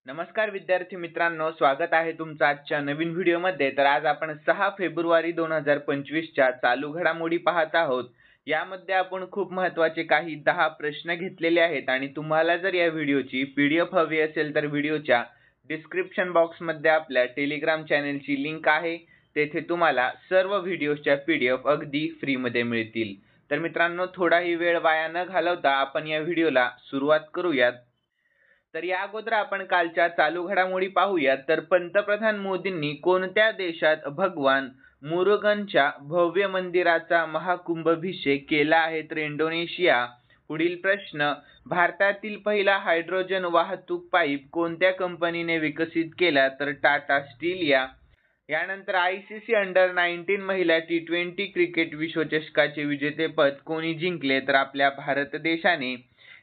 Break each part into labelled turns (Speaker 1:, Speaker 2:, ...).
Speaker 1: नमस्कार विद्यार्थी मित्रांनो, स्वागत आहे तुमचं आजच्या नवीन व्हिडिओमध्ये। तर आज आपण 6 फेब्रुवारी 2025 च्या चालू घडामोडी पाहत आहोत। यामध्ये आपण खूप महत्त्वाचे काही 10 प्रश्न घेतलेले आहेत आणि तुम्हाला जर या व्हिडिओची पीडीएफ हवी असेल तर व्हिडिओच्या डिस्क्रिप्शन बॉक्समध्ये आपल्या टेलिग्राम चॅनलची लिंक आहे, तेथे तुम्हाला सर्व व्हिडिओच्या पीडीएफ अगदी फ्रीमध्ये मिळतील। तर मित्रांनो, थोडाही वेळ वाया न घालवता आपण या व्हिडिओला सुरुवात करूयात। तर या अगोदर आपण कालच्या चालू घडामोडी पाहूयात। तर पंतप्रधान मोदींनी कोणत्या देशात भगवान मुरुगनच्या भव्य मंदिराचा महाकुंभाभिषेक केला आहे? तर इंडोनेशिया। पुढील प्रश्न, भारतातील पहिला हायड्रोजन वाहतूक पाईप कोणत्या कंपनीने विकसित केला? तर टाटा स्टील यानंतर आयसीसी अंडर-19 महिला T20 क्रिकेट विश्वचषकाचे विजेतेपद कोणी जिंकले? तर आपल्या भारत देशाने।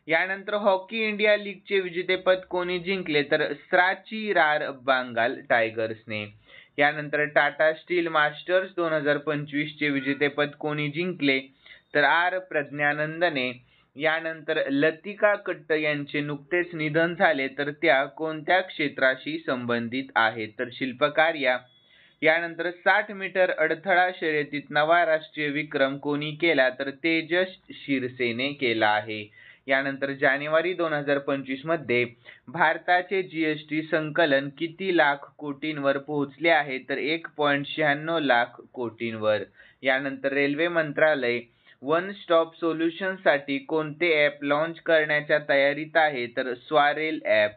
Speaker 1: यानंतर हॉकी इंडिया लीगचे विजेतेपद कोणी जिंकले? तर स्राची रार बंगाल टायगर्सने। यानंतर टाटा स्टील मास्टर्स 2025 चे विजेतेपद कोणी जिंकले? तर आर प्रज्ञानंदने। यानंतर लतिका कट्ट यांचे नुकतेच निधन झाले, तर त्या कोणत्या क्षेत्राशी संबंधित आहेत? तर शिल्पकार्य। यानंतर 60 मीटर अडथळा शर्यतीत नवा राष्ट्रीय विक्रम कोणी केला? तर तेजस शिरसेने केला आहे। यानंतर जानेवारी 2025 मध्ये भारताचे जीएसटी संकलन किती लाख कोटींवर पोहोचले आहे? तर 1.96 लाख कोटींवर। यानंतर रेल्वे मंत्रालय वन स्टॉप सोल्युशन साठी कोणते ॲप लॉन्च करण्याच्या तयारीत आहे? तर स्वारेल ॲप।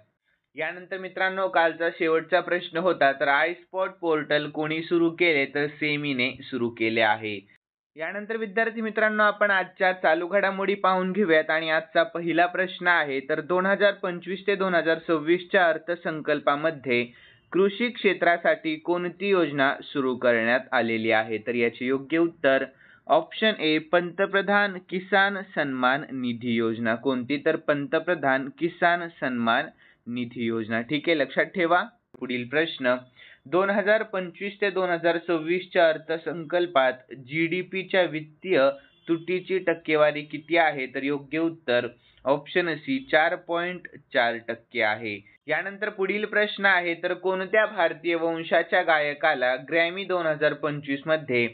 Speaker 1: यानंतर मित्रांनो, कालचा शेवटचा प्रश्न होता, तर आय स्पॉट पोर्टल कोणी सुरू केले? तर सेमीने सुरू केले आहे। यानंतर विद्यार्थी मित्रांनो, आपण आजच्या चालू घडामोडी पाहून घेऊयात आणि आजचा पहिला प्रश्न आहे, तर 2025 ते 2026 च्या अर्थसंकल्पामध्ये कृषी क्षेत्रासाठी कोणती योजना सुरू करण्यात आलेली आहे? तर याचे योग्य उत्तर ऑप्शन ए पंतप्रधान किसान सन्मान निधी योजना। कोणती? तर पंतप्रधान किसान सन्मान निधी योजना। ठीक आहे, लक्षात ठेवा। पुढील प्रश्न, 2025 ते 2026 च्या अर्थसंकल्पात जीडीपीच्या वित्तीय तुटीची टक्केवारी किती आहे? तर योग्य उत्तर ऑप्शन सी 4.4% आहे। यानंतर पुढील प्रश्न आहे, तर कोणत्या भारतीय वंशाच्या गायकाला ग्रॅमी 2025 मध्ये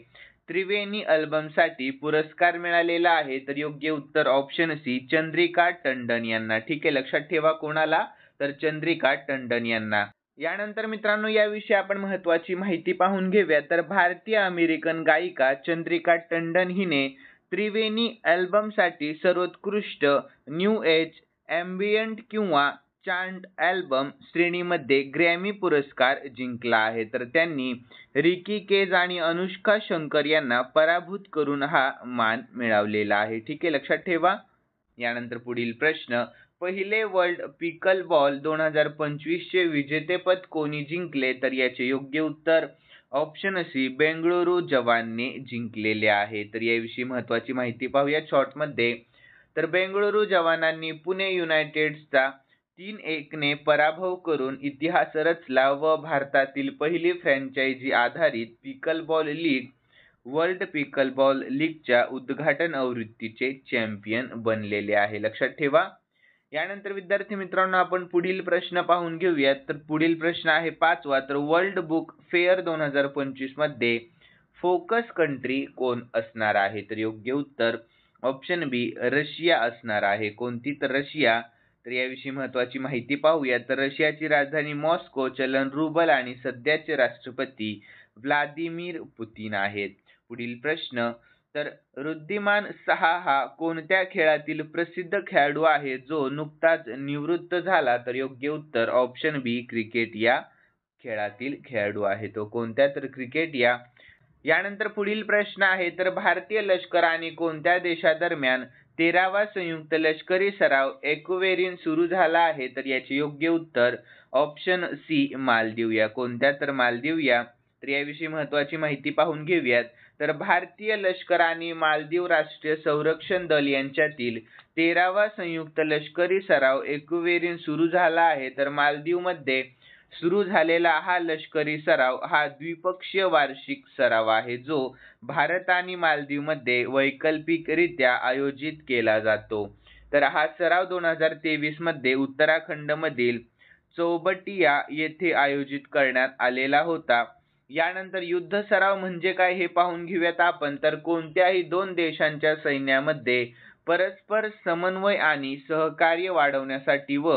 Speaker 1: त्रिवेणी अल्बमसाठी पुरस्कार मिळालेला आहे? तर योग्य उत्तर ऑप्शन सी चंद्रिका टंडन यांना। ठीक आहे, लक्षात ठेवा, कोणाला? तर चंद्रिका टंडन यांना। यानंतर मित्रांनो, याविषयी आपण महत्त्वाची माहिती पाहून घेऊया। तर भारतीय अमेरिकन गायिका चंद्रिका टंडन हिने त्रिवेणी अल्बमसाठी सर्वोत्कृष्ट न्यू एज, एम्बियंट किंवा चांट अल्बम श्रेणीमध्ये ग्रॅमी पुरस्कार जिंकला आहे। तर त्यांनी रिकी केज आणि अनुष्का शंकर यांना पराभूत करून हा मान मिळवलेला आहे। ठीक आहे, लक्षात ठेवा। यानंतर पुढील प्रश्न, पहिले वर्ल्ड पिकल बॉल 2025 चे विजेतेपद कोणी जिंकले? तर याचे योग्य उत्तर ऑप्शन सी बेंगळुरू जवानने जिंकलेले आहे। तर याविषयी महत्त्वाची माहिती पाहूया शॉर्टमध्ये। तर बेंगळुरू जवानांनी पुणे युनायटेडचा 3-1 ने पराभव करून इतिहास रचला व भारतातील पहिली फ्रँचायझी आधारित पिकलबॉल लीग वर्ल्ड पिकलबॉल लीगच्या उद्घाटन आवृत्तीचे चॅम्पियन बनलेले आहे। लक्षात ठेवा। यानंतर विद्यार्थी मित्रांनो, आपण पुढील प्रश्न पाहून घेऊयात। तर पुढील प्रश्न आहे 5वा, तर वर्ल्ड बुक फेअर 2025 मध्ये फोकस कंट्री कोण असणार आहे? तर योग्य उत्तर ऑप्शन बी रशिया असणार आहे। कोणती? तर रशिया। तर याविषयी महत्त्वाची माहिती पाहूया। तर रशियाची राजधानी मॉस्को, चलन रुबल आणि सध्याचे राष्ट्रपती व्लादिमीर पुतिन आहेत। पुढील प्रश्न, तर ऋद्धिमान साहा हा कोणत्या खेळातील प्रसिद्ध खेळाडू आहे जो नुकताच निवृत्त झाला? तर योग्य उत्तर ऑप्शन बी क्रिकेट या खेळातील खेळाडू आहे तो। कोणत्या? तर क्रिकेट या। यानंतर पुढील प्रश्न आहे, तर भारतीय लष्कराने कोणत्या देशादरम्यान 13वा संयुक्त लष्करी सराव एक्वेरिन सुरू झाला आहे? तर याचे योग्य उत्तर ऑप्शन सी मालदीव या। कोणत्या? तर मालदीव या। तर याविषयी महत्त्वाची माहिती पाहून घेऊयात। तर भारतीय लष्कर आणि मालदीव राष्ट्रीय संरक्षण दल यांच्यातील 13वा संयुक्त लष्करी सराव एक्वेरिन सुरू झाला आहे। तर मालदीवमध्ये सुरू झालेला हा लष्करी सराव हा द्विपक्षीय वार्षिक सराव आहे, जो भारत आणि मालदीवमध्ये वैकल्पिकरित्या आयोजित केला जातो। तर हा सराव 2023 मध्ये उत्तराखंड मधील चौबटिया येथे आयोजित करण्यात आलेला होता. यानंतर युद्ध सराव म्हणजे काय हे पाहून घेऊयात आपण. तर कोणत्याही दोन देशांच्या सैन्यामध्ये परस्पर समन्वय आणि सहकार्य वाढवण्यासाठी व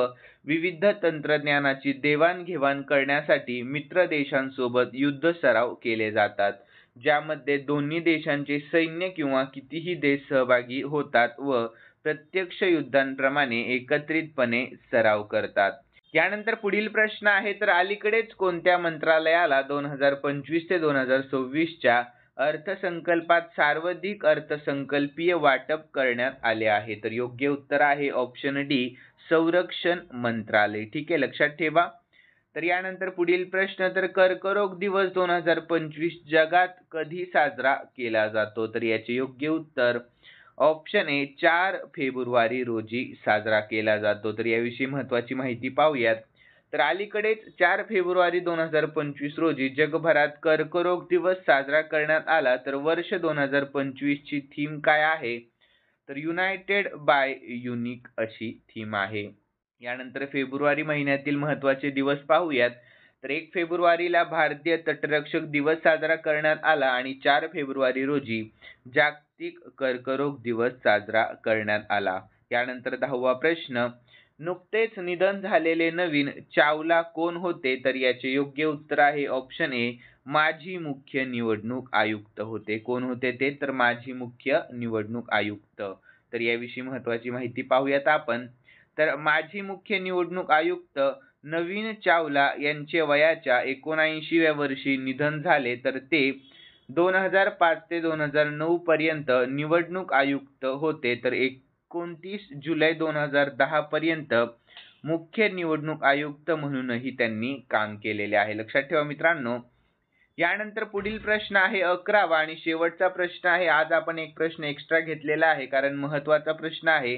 Speaker 1: विविध तंत्रज्ञानाची देवाणघेवाण करण्यासाठी मित्र देशांसोबत युद्ध सराव केले जातात, ज्यामध्ये दोन्ही देशांचे सैन्य किंवा कितीही देश सहभागी होतात व प्रत्यक्ष युद्धांप्रमाणे एकत्रितपणे सराव करतात. यानंतर पुढील प्रश्न आहे, तर अलीकडेच कोणत्या मंत्रालयाला 2025 ते 2026 च्या अर्थसंकल्पात सर्वाधिक अर्थसंकल्पीय वाटप करण्यात आले आहे? तर योग्य उत्तर आहे ऑप्शन डी, संरक्षण मंत्रालय. ठीक आहे, लक्षात ठेवा. तर यानंतर पुढील प्रश्न, तर कर्करोग दिवस 2025 जगात कधी साजरा केला जातो? तर याचे योग्य उत्तर ऑप्शन ए, 4 फेब्रुवारी रोजी साजरा केला जातो. तर याविषयी महत्त्वाची माहिती पाहूयात. तर अलीकडेच 4 फेब्रुवारी 2025 रोजी जगभरात कर्करोग दिवस साजरा करण्यात आला. तर वर्ष 2025 ची थीम काय आहे? तर युनायटेड बाय युनिक अशी थीम आहे. यानंतर फेब्रुवारी महिन्यातील महत्त्वाचे दिवस पाहूयात. तर 1 फेब्रुवारीला भारतीय तटरक्षक दिवस साजरा करण्यात आला आणि 4 फेब्रुवारी रोजी जागतिक कर्करोग दिवस साजरा करण्यात आला. यानंतर 10वा प्रश्न, नुकतेच निधन झालेले नवीन चावला कोण होते? तर याचे योग्य उत्तर आहे ऑप्शन ए, माजी मुख्य निवडणूक आयुक्त होते. कोण होते ते? तर माजी मुख्य निवडणूक आयुक्त. तर याविषयी महत्त्वाची माहिती पाहूयात आपण. तर माजी मुख्य निवडणूक आयुक्त नवीन चावला यांचे वयाच्या 79व्या वर्षी निधन झाले. तर ते 2005 ते 2009 पर्यंत निवडणूक आयुक्त होते. तर 29 जुलै 2010 पर्यंत मुख्य निवडणूक आयुक्त म्हणूनही त्यांनी काम केलेले आहे. लक्षात ठेवा मित्रांनो. यानंतर पुढील प्रश्न आहे 11वा आणि शेवटचा प्रश्न आहे. आज आपण एक प्रश्न एक्स्ट्रा घेतलेला आहे कारण महत्त्वाचा प्रश्न आहे.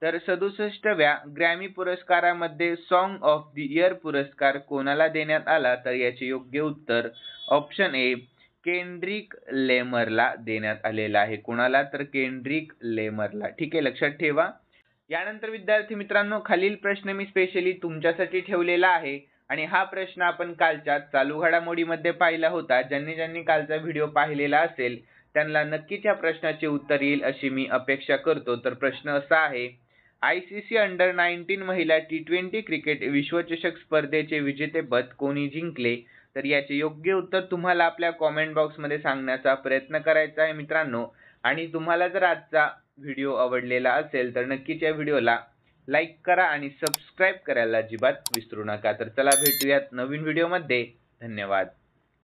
Speaker 1: तर 67व्या ग्रॅमी पुरस्कारामध्ये सॉन्ग ऑफ द इयर पुरस्कार कोणाला देण्यात आला? तर याचे योग्य उत्तर ऑप्शन ए, केंड्रिक लेमरला देण्यात आलेला आहे. कोणाला? तर केंड्रिक लेमरला. ठीक आहे, लक्षात ठेवा. यानंतर विद्यार्थी मित्रांनो, खालील प्रश्न मी स्पेशली तुमच्यासाठी ठेवलेला आहे आणि हा प्रश्न आपण कालच्या चालू घडामोडीमध्ये पाहिला होता. ज्यांनी कालचा व्हिडिओ पाहिलेला असेल त्यांना नक्कीच या प्रश्नाचे उत्तर येईल अशी मी अपेक्षा करतो. तर प्रश्न असा आहे, ICC अंडर 19 महिला T20 क्रिकेट विश्वचषक स्पर्धेचे विजेतेपद कोणी जिंकले? तर याचे योग्य उत्तर तुम्हाला आपल्या कॉमेंट बॉक्समध्ये सांगण्याचा प्रयत्न करायचा आहे मित्रांनो. आणि तुम्हाला जर आजचा व्हिडिओ आवडलेला असेल तर नक्कीच या व्हिडिओला लाईक करा आणि सबस्क्राईब करायला अजिबात विसरू नका. तर चला भेटूयात नवीन व्हिडिओमध्ये. धन्यवाद.